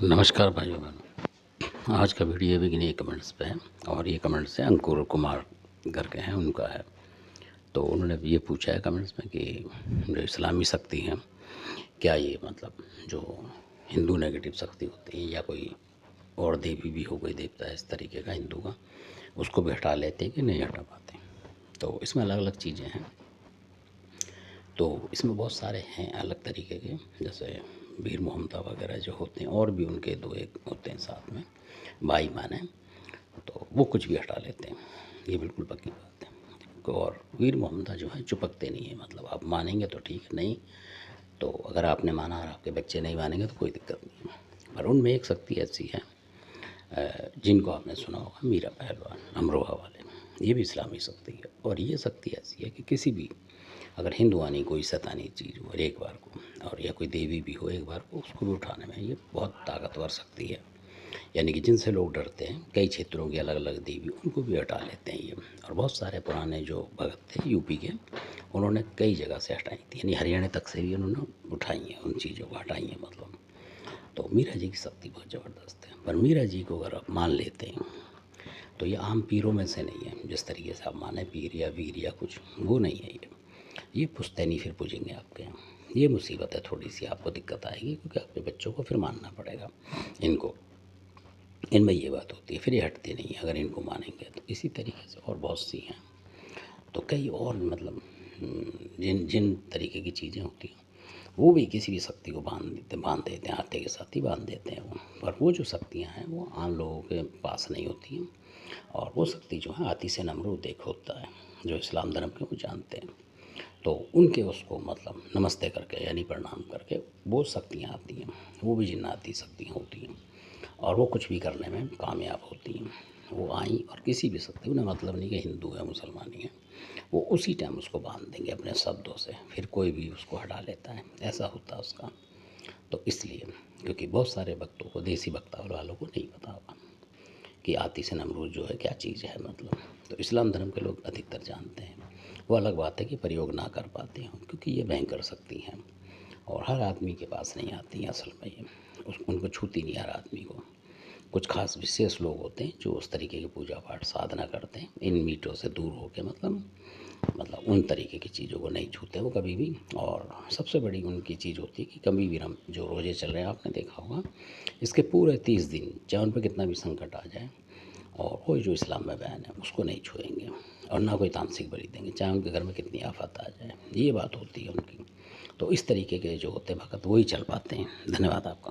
नमस्कार भाइयों बहनों। आज का वीडियो बिगिनी कमेंट्स पे है और ये कमेंट्स है अंकुर कुमार करके हैं, उनका है। तो उन्होंने ये पूछा है कमेंट्स में कि जो इस्लामी शक्ति हैं, क्या ये मतलब जो हिंदू नेगेटिव शक्ति होती है या कोई और देवी भी हो, कोई देवता है इस तरीके का हिंदू का, उसको भी हटा लेते हैं कि नहीं हटा पाते। तो इसमें अलग अलग चीज़ें हैं। तो इसमें बहुत सारे हैं अलग तरीके के, जैसे वीर मोहम्मदा वगैरह जो होते हैं, और भी उनके दो एक होते हैं साथ में भाई माने, तो वो कुछ भी हटा लेते हैं, ये बिल्कुल पक्की बात है। और वीर मोहम्मदा जो है चिपकते नहीं है, मतलब आप मानेंगे तो ठीक है, नहीं तो अगर आपने माना और आपके बच्चे नहीं मानेंगे तो कोई दिक्कत नहीं है। पर उनमें एक शक्ति ऐसी है, जिनको आपने सुना होगा, मीरा पहलवान अमरोहा वाले, ये भी इस्लामी शक्ति है। और ये शक्ति ऐसी है कि किसी भी अगर हिंदुआनी कोई शैतानी चीज़ हो एक बार को, और या कोई देवी भी हो एक बार को, उसको भी उठाने में ये बहुत ताकतवर शक्ति है। यानी कि जिनसे लोग डरते हैं, कई क्षेत्रों की अलग अलग देवी, उनको भी हटा लेते हैं ये। और बहुत सारे पुराने जो भगत थे यूपी के, उन्होंने कई जगह से हटाई थी, यानी हरियाणा तक से भी उन्होंने उठाई हैं, उन चीज़ों को हटाई हैं मतलब। तो मीरा जी की शक्ति बहुत ज़बरदस्त है। पर मीरा जी को अगर आप मान लेते हैं तो ये आम पीरों में से नहीं है। जिस तरीके से आप माने पीर या वीर या कुछ, वो नहीं है ये पुश्तैनी फिर पूजेंगे आपके यहाँ। ये मुसीबत है, थोड़ी सी आपको दिक्कत आएगी, क्योंकि आपके बच्चों को फिर मानना पड़ेगा इनको। इनमें ये बात होती है, फिर ये हटती नहीं है अगर इनको मानेंगे तो। इसी तरीके से और बहुत सी हैं, तो कई और मतलब जिन जिन तरीके की चीज़ें होती हैं, वो भी किसी भी शक्ति को बांध देते हैं, आते के साथ ही बांध देते हैं वो। पर वो जो शक्तियाँ हैं वो आम लोगों के पास नहीं होती हैं। और वो शक्ति जो है आतिश नमरूद एक होता है, जो इस्लाम धर्म के वो जानते हैं, तो उनके उसको मतलब नमस्ते करके यानी प्रणाम करके वो शक्तियाँ आती हैं। वो भी जिन्नाती शक्तियाँ होती हैं और वो कुछ भी करने में कामयाब होती हैं। वो आई और किसी भी शक्ति, उन्हें मतलब नहीं कि हिंदू है मुसलमानी है, वो उसी टाइम उसको बांध देंगे अपने शब्दों से, फिर कोई भी उसको हटा लेता है, ऐसा होता है उसका। तो इसलिए, क्योंकि बहुत सारे भक्तों को, देसी भक्ता वालों को नहीं पता होगा कि आतिश नमरूद जो है क्या चीज़ है मतलब। तो इस्लाम धर्म के लोग अधिकतर जानते हैं। वो अलग बात है कि प्रयोग ना कर पाते हों, क्योंकि ये भयंकर शक्ति हैं और हर आदमी के पास नहीं आती हैं असल में ये। उनको छूती नहीं हर आदमी को। कुछ खास विशेष लोग होते हैं जो उस तरीके की पूजा पाठ साधना करते हैं, इन मीटों से दूर होकर, मतलब उन तरीके की चीज़ों को नहीं छूते वो कभी भी। और सबसे बड़ी उनकी चीज़ होती है कि कभी भी हम जो रोज़े चल रहे हैं, आपने देखा होगा, इसके पूरे 30 दिन चाहे उन पर कितना भी संकट आ जाए, और कोई जो इस्लाम में बयान है उसको नहीं छुएंगे, और ना कोई तामसिक बलि देंगे, चाहे उनके घर में कितनी आफत आ जाए। ये बात होती है उनकी। तो इस तरीके के जो होते हैं भगत, वही चल पाते हैं। धन्यवाद आपका।